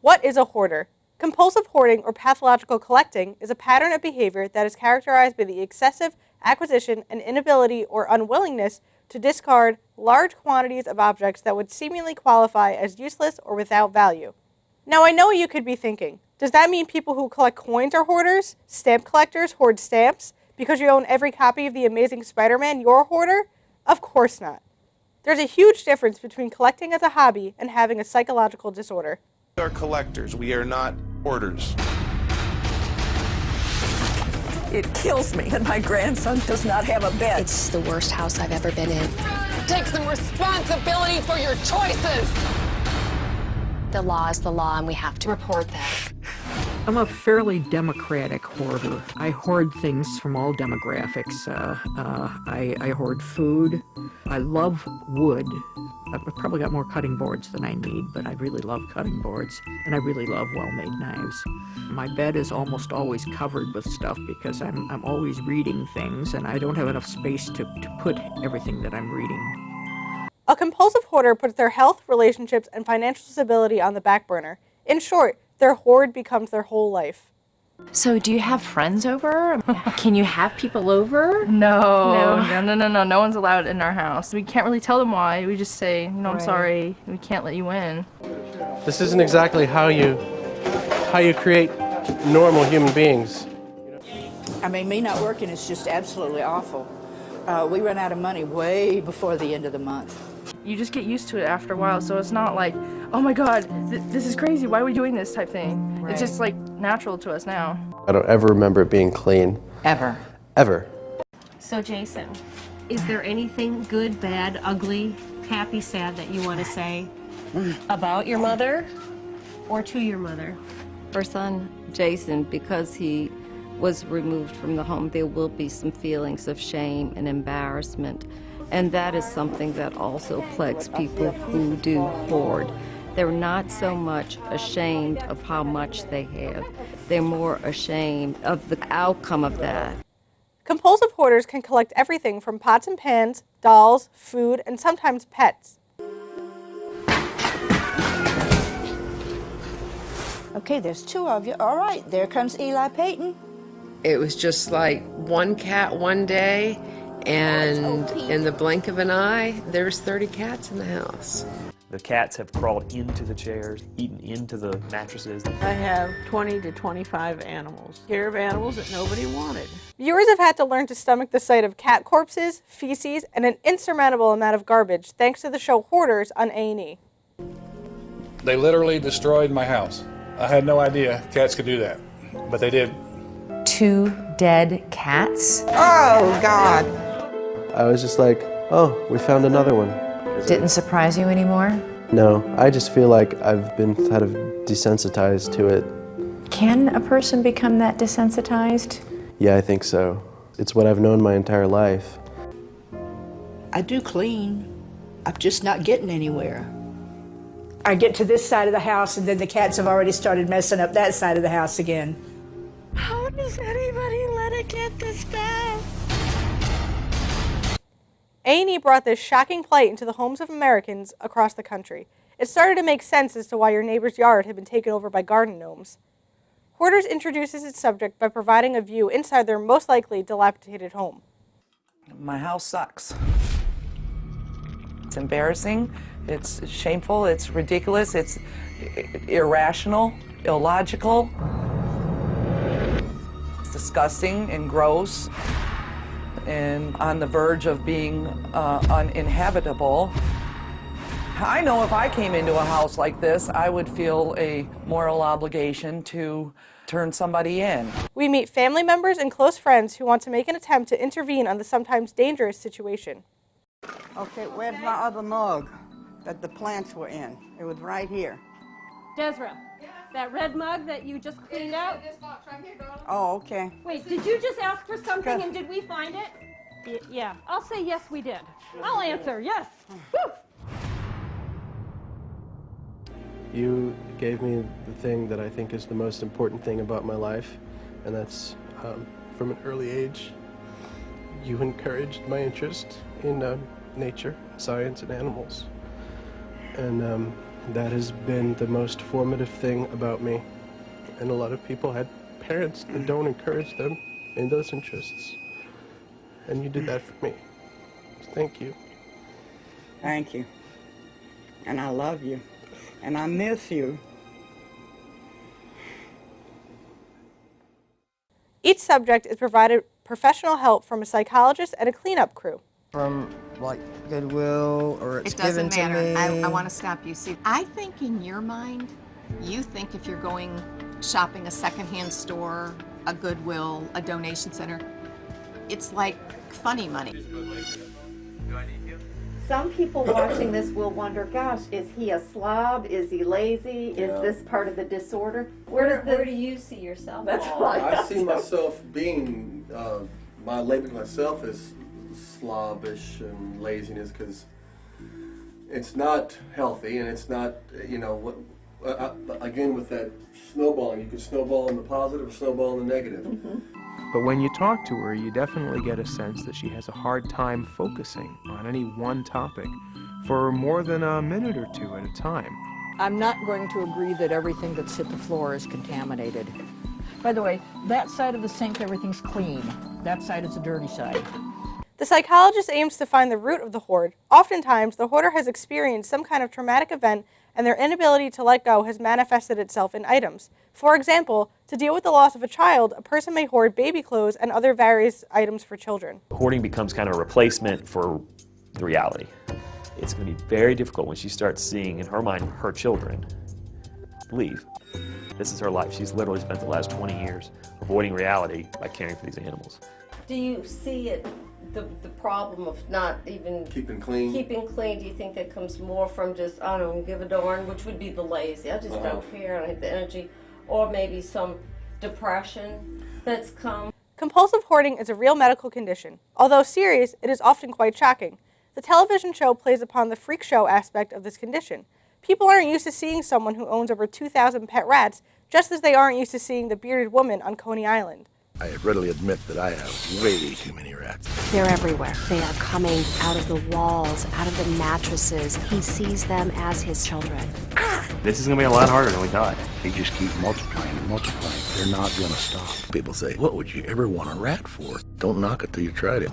What is a hoarder? Compulsive hoarding or pathological collecting is a pattern of behavior that is characterized by the excessive acquisition and inability or unwillingness to discard large quantities of objects that would seemingly qualify as useless or without value. Now, I know you could be thinking, does that mean people who collect coins are hoarders? Stamp collectors hoard stamps? Because you own every copy of The Amazing Spider-Man, you're a hoarder? Of course not. There's a huge difference between collecting as a hobby and having a psychological disorder. We are collectors. We are not hoarders. It kills me that my grandson does not have a bed. It's the worst house I've ever been in. Take some responsibility for your choices. The law is the law, and we have to report that. I'm a fairly democratic hoarder. I hoard things from all demographics. I hoard food. I love wood. I've probably got more cutting boards than I need, but I really love cutting boards, and I really love well-made knives. My bed is almost always covered with stuff because I'm always reading things, and I don't have enough space to put everything that I'm reading. A compulsive hoarder puts their health, relationships, and financial stability on the back burner. In short, their hoard becomes their whole life. So do you have friends over? Can you have people over? No. No one's allowed in our house. We can't really tell them why. We just say, I'm sorry, we can't let you in. This isn't exactly how you create normal human beings. I mean, me not working is just absolutely awful. We run out of money way before the end of the month. You just get used to it after a while, so it's not like, oh my God, this is crazy, why are we doing this type thing? Right. It's just like natural to us now. I don't ever remember it being clean. Ever. Ever. So Jason, is there anything good, bad, ugly, happy, sad that you want to say about your mother or to your mother? Her son, Jason, because he was removed from the home, there will be some feelings of shame and embarrassment. And that is something that also plagues people who do hoard. They're not so much ashamed of how much they have. They're more ashamed of the outcome of that. Compulsive hoarders can collect everything from pots and pans, dolls, food, and sometimes pets. Okay, there's two of you. All right, there comes Eli Payton. It was just like one cat one day, and in the blink of an eye, there's 30 cats in the house. The cats have crawled into the chairs, eaten into the mattresses. I have 20 to 25 animals. Care of animals that nobody wanted. Viewers have had to learn to stomach the sight of cat corpses, feces, and an insurmountable amount of garbage thanks to the show Hoarders on A&E. They literally destroyed my house. I had no idea cats could do that, but they did. 2 dead cats? Oh, God. I was just like, oh, we found another one. Didn't surprise you anymore? No, I just feel like I've been kind of desensitized to it. Can a person become that desensitized? Yeah, I think so. It's what I've known my entire life. I do clean. I'm just not getting anywhere. I get to this side of the house and then the cats have already started messing up that side of the house again. How does anybody let it get this bad? A&E brought this shocking plight into the homes of Americans across the country. It started to make sense as to why your neighbor's yard had been taken over by garden gnomes. Hoarders introduces its subject by providing a view inside their most likely dilapidated home. My house sucks. It's embarrassing, it's shameful, it's ridiculous, it's irrational, illogical. It's disgusting and gross and on the verge of being uninhabitable. I know if I came into a house like this, I would feel a moral obligation to turn somebody in. We meet family members and close friends who want to make an attempt to intervene on the sometimes dangerous situation. Okay, where's my other mug that the plants were in? It was right here. Desra, that red mug that you just cleaned out? Oh, okay. Wait, did you just ask for something and did we find it? Yeah, I'll say yes, we did. I'll answer, yes. Woo! You gave me the thing that I think is the most important thing about my life, and that's from an early age, you encouraged my interest in nature, science, and animals. And That has been the most formative thing about me. And a lot of people had parents that don't encourage them in those interests. And you did that for me. Thank you. Thank you. And I love you. And I miss you. Each subject is provided professional help from a psychologist and a cleanup crew. From like Goodwill, or it's given to me. It doesn't matter. I want to stop you. See, I think in your mind, you think if you're going shopping a secondhand store, a Goodwill, a donation center, it's like funny money. Some people watching this will wonder, gosh, is he a slob? Is he lazy? Is this part of the disorder? Where do you see yourself? That's right. I see myself being, my labeling myself as slobbish and laziness, because it's not healthy, and it's not, you know, again with that snowballing, you could snowball in the positive or snowball in the negative. But when you talk to her, you definitely get a sense that she has a hard time focusing on any one topic for more than a minute or two at a time. I'm not going to agree that everything that's hit the floor is contaminated. By the way, that side of the sink, everything's clean. That side is the dirty side. The psychologist aims to find the root of the hoard. Oftentimes, the hoarder has experienced some kind of traumatic event, and their inability to let go has manifested itself in items. For example, to deal with the loss of a child, a person may hoard baby clothes and other various items for children. Hoarding becomes kind of a replacement for the reality. It's going to be very difficult when she starts seeing, in her mind, her children leave. This is her life. She's literally spent the last 20 years avoiding reality by caring for these animals. Do you see it, the problem of not even keeping clean? Do you think that comes more from just, I don't know, give a darn, which would be the lazy, I just don't care, I don't have the energy, or maybe some depression that's come? Compulsive hoarding is a real medical condition. Although serious, it is often quite shocking. The television show plays upon the freak show aspect of this condition. People aren't used to seeing someone who owns over 2,000 pet rats, just as they aren't used to seeing the bearded woman on Coney Island. I readily admit that I have way too many rats. They're everywhere. They are coming out of the walls, out of the mattresses. He sees them as his children. This is going to be a lot harder than we thought. They just keep multiplying and multiplying. They're not going to stop. People say, what would you ever want a rat for? Don't knock it till you tried it.